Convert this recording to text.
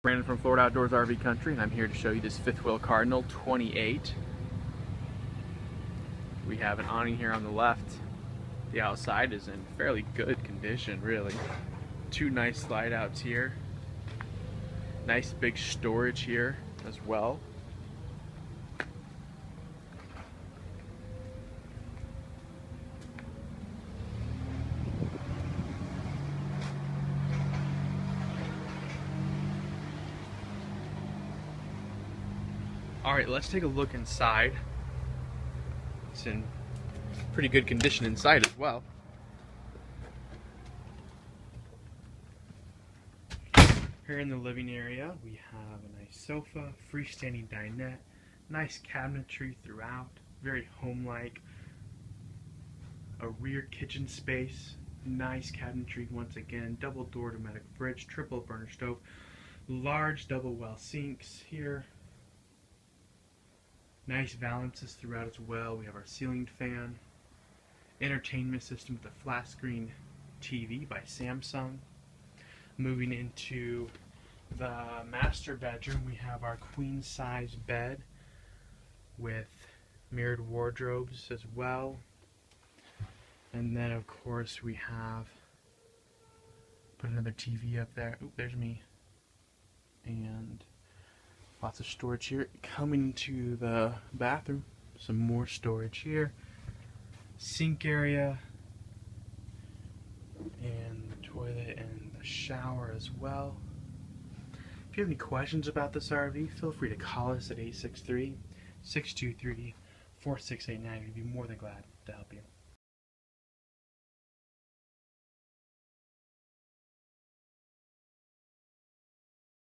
Brandon from Florida Outdoors RV Country, and I'm here to show you this fifth wheel Cardinal 28. We have an awning here on the left. The outside is in fairly good condition, really. Two nice slide outs here. Nice big storage here as well. Alright, let's take a look inside. It's in pretty good condition inside as well. Here in the living area, we have a nice sofa, freestanding dinette, nice cabinetry throughout, very home-like. A rear kitchen space, nice cabinetry once again, double-door automatic fridge, triple burner stove, large double well sinks here. Nice valances throughout as well. We have our ceiling fan, entertainment system with a flat screen TV by Samsung. Moving into the master bedroom, we have our queen size bed with mirrored wardrobes as well. And then of course we have, put another TV up there. Oop, there's me. And lots of storage here. Coming to the bathroom, some more storage here. Sink area, and the toilet and the shower as well. If you have any questions about this RV, feel free to call us at 863-623-4689. We'd be more than glad to help you.